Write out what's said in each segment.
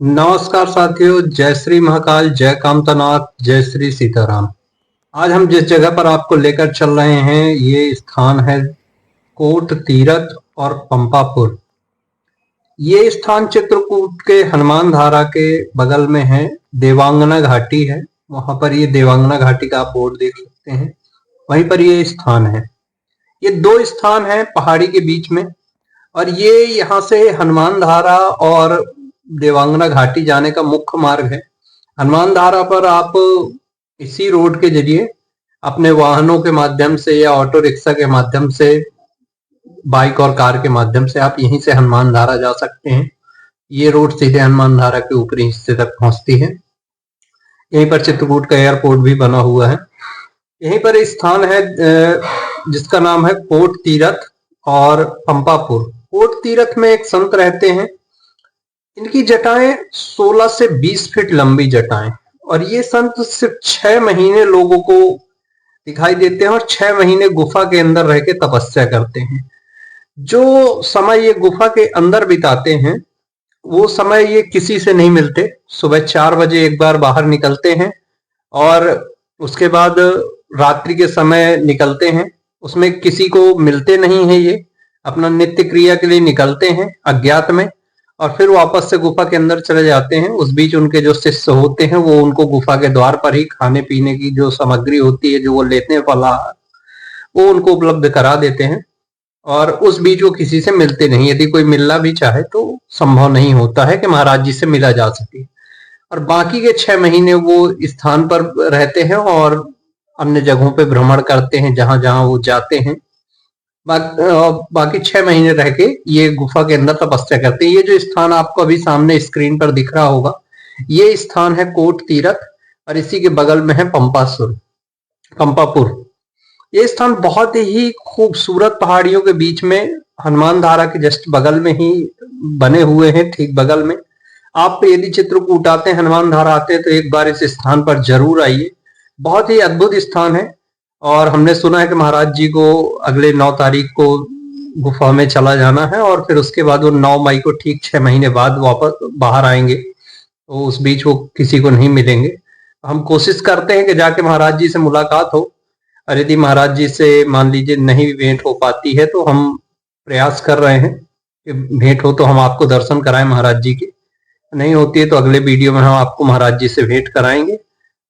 नमस्कार साथियों, जय श्री महाकाल, जय कामतानाथ, जय श्री सीताराम। आज हम जिस जगह पर आपको लेकर चल रहे हैं ये स्थान है कोट तीरथ और पंपापुर। ये स्थान चित्रकूट के हनुमान धारा के बगल में है। देवांगना घाटी है, वहां पर ये देवांगना घाटी का आप बोर्ड देख सकते हैं, वहीं पर ये स्थान है। ये दो स्थान है पहाड़ी के बीच में, और ये यहाँ से हनुमान धारा और देवांगना घाटी जाने का मुख्य मार्ग है। हनुमान धारा पर आप इसी रोड के जरिए अपने वाहनों के माध्यम से या ऑटो रिक्शा के माध्यम से, बाइक और कार के माध्यम से आप यहीं से हनुमान धारा जा सकते हैं। ये रोड सीधे हनुमान धारा के ऊपरी हिस्से तक पहुंचती है। यहीं पर चित्रकूट का एयरपोर्ट भी बना हुआ है। यहीं पर स्थान है जिसका नाम है कोट तीरथ और पंपापुर। कोट तीरथ में एक संत रहते हैं, इनकी जटाएं 16 से 20 फीट लंबी जटाएं, और ये संत सिर्फ 6 महीने लोगों को दिखाई देते हैं और 6 महीने गुफा के अंदर रह के तपस्या करते हैं। जो समय ये गुफा के अंदर बिताते हैं वो समय ये किसी से नहीं मिलते। सुबह 4 बजे एक बार बाहर निकलते हैं और उसके बाद रात्रि के समय निकलते हैं। उसमें किसी को मिलते नहीं है, ये अपना नित्य क्रिया के लिए निकलते हैं अज्ञात में, और फिर वापस से गुफा के अंदर चले जाते हैं। उस बीच उनके जो शिष्य होते हैं वो उनको गुफा के द्वार पर ही खाने पीने की जो सामग्री होती है, जो वो लेते हैं फलाहार, वो उनको उपलब्ध करा देते हैं। और उस बीच वो किसी से मिलते नहीं। यदि कोई मिलना भी चाहे तो संभव नहीं होता है कि महाराज जी से मिला जा सके। और बाकी के 6 महीने वो स्थान पर रहते हैं और अन्य जगहों पे भ्रमण करते हैं जहां जहां वो जाते हैं। बाकी 6 महीने रह के ये गुफा के अंदर तपस्या करते हैं। ये जो स्थान आपको अभी सामने स्क्रीन पर दिख रहा होगा, ये स्थान है कोट तीरथ, और इसी के बगल में है पंपापुर। ये स्थान बहुत ही खूबसूरत पहाड़ियों के बीच में हनुमान धारा के जस्ट बगल में ही बने हुए हैं। ठीक बगल में आप यदि चित्रकूट आते हैं, हनुमान धारा आते हैं, तो एक बार इस स्थान पर जरूर आइए। बहुत ही अद्भुत स्थान है। और हमने सुना है कि महाराज जी को अगले 9 तारीख को गुफा में चला जाना है, और फिर उसके बाद वो 9 मई को ठीक 6 महीने बाद वापस बाहर आएंगे। तो उस बीच वो किसी को नहीं मिलेंगे। हम कोशिश करते हैं कि जाके महाराज जी से मुलाकात हो, और यदि महाराज जी से मान लीजिए नहीं भी भेंट हो पाती है तो हम प्रयास कर रहे हैं कि भेंट हो तो हम आपको दर्शन कराएं महाराज जी के। नहीं होती है तो अगले वीडियो में हम आपको महाराज जी से भेंट कराएंगे।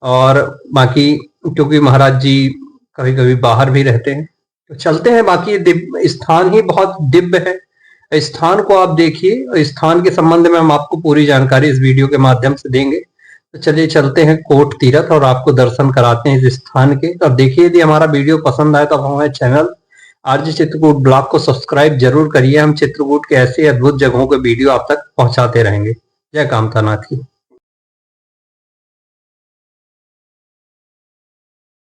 और बाकी क्योंकि महाराज जी कभी कभी बाहर भी रहते हैं तो चलते हैं। बाकी स्थान ही बहुत दिव्य है। स्थान को आप देखिए, और स्थान के संबंध में हम आपको पूरी जानकारी इस वीडियो के माध्यम से देंगे। तो चलिए चलते हैं कोट तीरथ और आपको दर्शन कराते हैं इस स्थान के। और देखिए, यदि हमारा वीडियो पसंद आए तो हमारे चैनल आरजे चित्रकूट ब्लॉग को सब्सक्राइब जरूर करिए। हम चित्रकूट के ऐसे अद्भुत जगहों के वीडियो आप तक पहुंचाते रहेंगे। जय कामतानाथ की।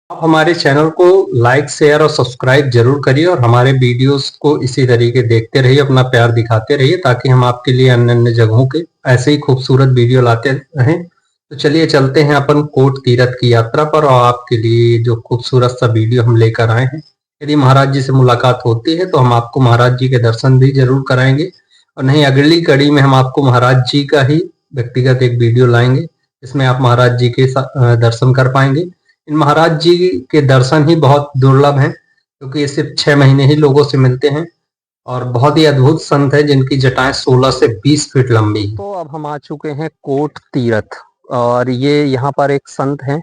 आप हमारे चैनल को लाइक, शेयर और सब्सक्राइब जरूर करिए, और हमारे वीडियोस को इसी तरीके देखते रहिए, अपना प्यार दिखाते रहिए, ताकि हम आपके लिए अन्य अन्य जगहों के ऐसे ही खूबसूरत वीडियो लाते रहें। तो चलिए चलते हैं अपन कोट तीरथ की यात्रा पर, और आपके लिए जो खूबसूरत सा वीडियो हम लेकर आए हैं। यदि महाराज जी से मुलाकात होती है तो हम आपको महाराज जी के दर्शन भी जरूर कराएंगे, और नहीं अगली कड़ी में हम आपको महाराज जी का ही व्यक्तिगत एक वीडियो लाएंगे जिसमें आप महाराज जी के दर्शन कर पाएंगे। इन महाराज जी के दर्शन ही बहुत दुर्लभ हैं, क्योंकि ये सिर्फ 6 महीने ही लोगों से मिलते हैं, और बहुत ही अद्भुत संत है जिनकी जटाएं 16 से 20 फीट लंबी है। तो अब हम आ चुके हैं कोट तीरथ, और ये यहाँ पर एक संत हैं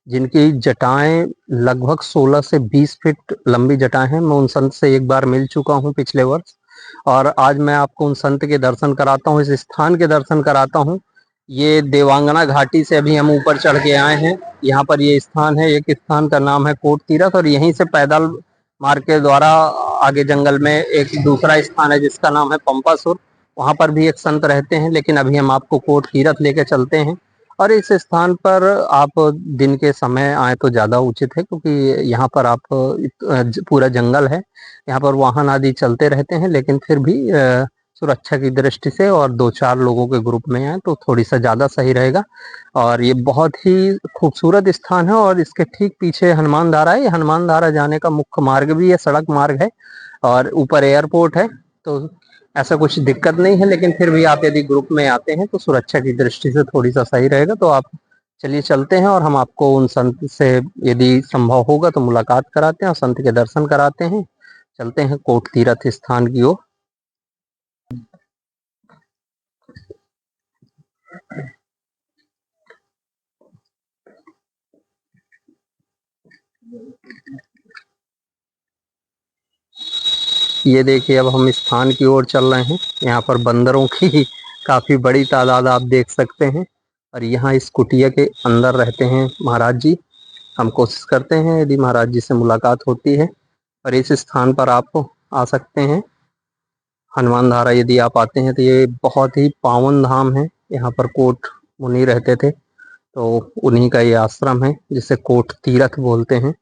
जिनकी जटाएं लगभग 16 से 20 फीट लंबी जटाएं हैं। मैं उन संत से एक बार मिल चुका हूँ पिछले वर्ष, और आज मैं आपको उन संत के दर्शन कराता हूँ, इस स्थान के दर्शन कराता हूँ। ये देवांगना घाटी से अभी हम ऊपर चढ़ के आए हैं। यहाँ पर ये स्थान है, एक स्थान का नाम है कोट तीरथ, और यहीं से पैदल मार्ग के द्वारा आगे जंगल में एक दूसरा स्थान है जिसका नाम है पंपासुर। वहाँ पर भी एक संत रहते हैं, लेकिन अभी हम आपको कोट तीरथ लेके चलते हैं। और इस स्थान पर आप दिन के समय आए तो ज़्यादा उचित है, क्योंकि यहाँ पर आप पूरा जंगल है, यहाँ पर वाहन आदि चलते रहते हैं, लेकिन फिर भी सुरक्षा की दृष्टि से और 2-4 लोगों के ग्रुप में आए तो थोड़ी सा ज़्यादा सही रहेगा। और ये बहुत ही खूबसूरत स्थान है, और इसके ठीक पीछे हनुमान धारा है। ये हनुमान धारा जाने का मुख्य मार्ग भी है, सड़क मार्ग है, और ऊपर एयरपोर्ट है। तो ऐसा कुछ दिक्कत नहीं है, लेकिन फिर भी आप यदि ग्रुप में आते हैं तो सुरक्षा की दृष्टि से थोड़ी सा सही रहेगा। तो आप चलिए चलते हैं और हम आपको उन संत से यदि संभव होगा तो मुलाकात कराते हैं और संत के दर्शन कराते हैं। चलते हैं कोट तीर्थ स्थान की ओर। ये देखिए अब हम स्थान की ओर चल रहे हैं। यहाँ पर बंदरों की काफी बड़ी तादाद आप देख सकते हैं। और यहाँ इस कुटिया के अंदर रहते हैं महाराज जी। हम कोशिश करते हैं यदि महाराज जी से मुलाकात होती है। और इस स्थान पर आप आ सकते हैं। हनुमान धारा यदि आप आते हैं तो ये बहुत ही पावन धाम है। यहाँ पर कोट मुनि रहते थे, तो उन्हीं का ये आश्रम है जिसे कोट तीर्थ बोलते हैं।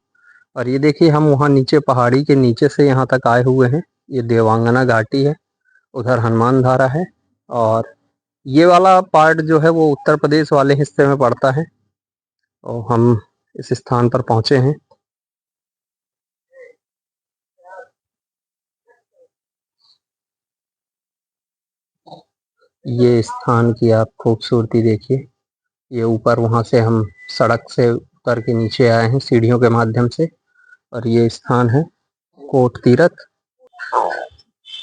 और ये देखिए हम वहाँ नीचे पहाड़ी के नीचे से यहाँ तक आए हुए हैं। ये देवांगना घाटी है, उधर हनुमान धारा है। और ये वाला पार्ट जो है वो उत्तर प्रदेश वाले हिस्से में पड़ता है। तो हम इस स्थान पर पहुंचे हैं। ये स्थान की आप खूबसूरती देखिए। ये ऊपर वहां से हम सड़क से उतर के नीचे आए हैं सीढ़ियों के माध्यम से। और ये स्थान है कोट तीर्थ।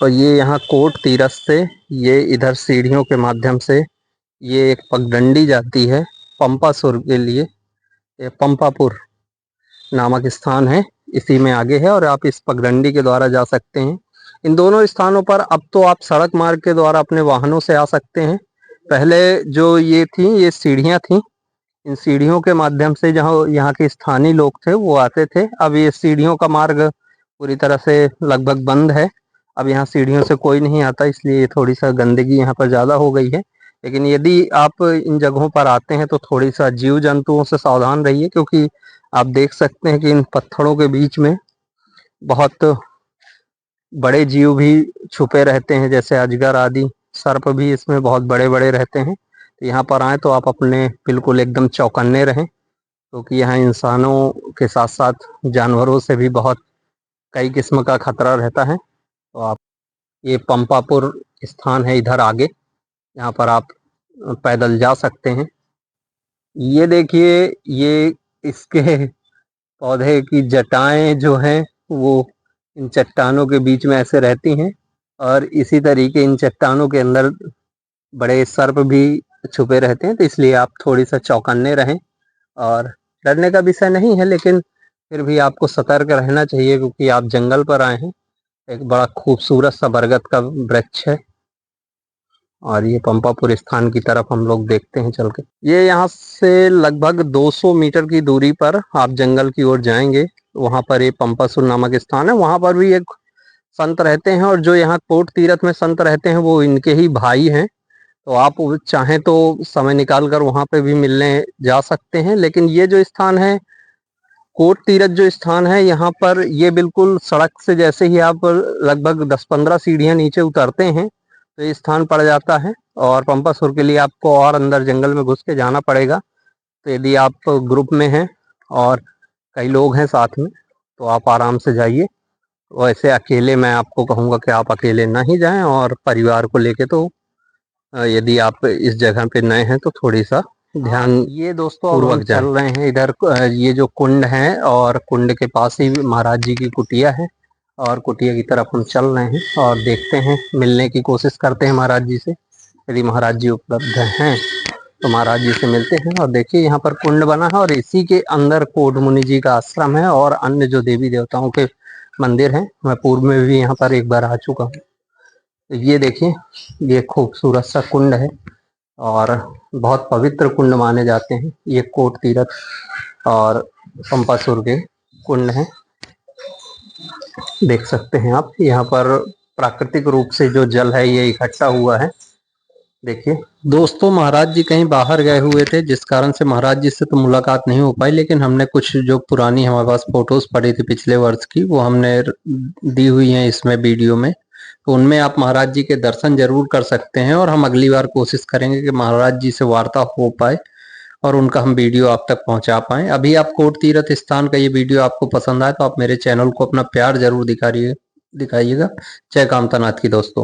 और ये यहाँ कोट तीर्थ से ये इधर सीढ़ियों के माध्यम से ये एक पगडंडी जाती है पंपासुर के लिए। ये पंपापुर नामक स्थान है, इसी में आगे है। और आप इस पगडंडी के द्वारा जा सकते हैं। इन दोनों स्थानों पर अब तो आप सड़क मार्ग के द्वारा अपने वाहनों से आ सकते हैं। पहले जो ये थी ये सीढ़ियाँ थी, इन सीढ़ियों के माध्यम से जहाँ यहाँ के स्थानीय लोग थे वो आते थे। अब ये सीढ़ियों का मार्ग पूरी तरह से लगभग बंद है। अब यहाँ सीढ़ियों से कोई नहीं आता, इसलिए थोड़ी सा गंदगी यहाँ पर ज़्यादा हो गई है। लेकिन यदि आप इन जगहों पर आते हैं तो थोड़ी सा जीव जंतुओं से सावधान रहिए, क्योंकि आप देख सकते हैं कि इन पत्थरों के बीच में बहुत बड़े जीव भी छुपे रहते हैं, जैसे अजगर आदि। सर्प भी इसमें बहुत बड़े बड़े रहते हैं। तो यहाँ पर आए तो आप अपने बिल्कुल एकदम चौकन्ने रहें, क्योंकि यहाँ इंसानों के साथ साथ जानवरों से भी बहुत कई किस्म का खतरा रहता है। तो आप ये पंपापुर स्थान है इधर आगे, यहाँ पर आप पैदल जा सकते हैं। ये देखिए ये इसके पौधे की जटाएं जो हैं वो इन चट्टानों के बीच में ऐसे रहती हैं। और इसी तरीके इन चट्टानों के अंदर बड़े सर्प भी छुपे रहते हैं। तो इसलिए आप थोड़ी सा चौकन्ने रहें। और डरने का विषय नहीं है, लेकिन फिर भी आपको सतर्क रहना चाहिए, क्योंकि आप जंगल पर आए हैं। एक बड़ा खूबसूरत सा बरगद का वृक्ष है। और ये पंपापुर स्थान की तरफ हम लोग देखते हैं चल के। ये यहाँ से लगभग 200 मीटर की दूरी पर आप जंगल की ओर जाएंगे, वहां पर ये पंपासुर नामक स्थान है। वहां पर भी एक संत रहते हैं, और जो यहाँ कोट तीर्थ में संत रहते हैं वो इनके ही भाई हैं। तो आप चाहें तो समय निकाल कर वहां पे भी मिलने जा सकते हैं। लेकिन ये जो स्थान है कोट तीर्थ जो स्थान है, यहाँ पर ये बिल्कुल सड़क से जैसे ही आप लगभग 10-15 सीढ़ियाँ नीचे उतरते हैं तो ये स्थान पड़ जाता है। और पंपासुर के लिए आपको और अंदर जंगल में घुस के जाना पड़ेगा। तो यदि आप ग्रुप में हैं और कई लोग हैं साथ में तो आप आराम से जाइए। वैसे अकेले मैं आपको कहूँगा कि आप अकेले ना ही जाएं, और परिवार को लेके तो यदि आप इस जगह पे नए हैं तो थोड़ी सा ध्यान ये दोस्तों पूर्वक चल रहे हैं इधर। ये जो कुंड है और कुंड के पास ही महाराज जी की कुटिया है, और कुटिया की तरफ हम चल रहे हैं और देखते हैं, मिलने की कोशिश करते हैं महाराज जी से। यदि महाराज जी उपलब्ध हैं तो महाराज जी से मिलते हैं। और देखिए यहाँ पर कुंड बना है और इसी के अंदर कोट मुनि जी का आश्रम है और अन्य जो देवी देवताओं के मंदिर हैं। मैं पूर्व में भी यहाँ पर एक बार आ चुका हूँ। ये देखिए ये खूबसूरत सा कुंड है और बहुत पवित्र कुंड माने जाते हैं। ये कोट तीर्थ और पंपासुर के कुंड हैं, देख सकते हैं आप। यहाँ पर प्राकृतिक रूप से जो जल है ये इकट्ठा हुआ है। देखिए दोस्तों महाराज जी कहीं बाहर गए हुए थे, जिस कारण से महाराज जी से तो मुलाकात नहीं हो पाई। लेकिन हमने कुछ जो पुरानी हमारे पास फोटोज पड़ी थी पिछले वर्ष की, वो हमने दी हुई हैं इसमें वीडियो में। तो उनमें आप महाराज जी के दर्शन जरूर कर सकते हैं। और हम अगली बार कोशिश करेंगे कि महाराज जी से वार्ता हो पाए और उनका हम वीडियो आप तक पहुंचा पाएं। अभी आप कोट तीर्थ स्थान का ये वीडियो आपको पसंद आए तो आप मेरे चैनल को अपना प्यार जरूर दिखाइएगा। जय कामतानाथ की दोस्तों।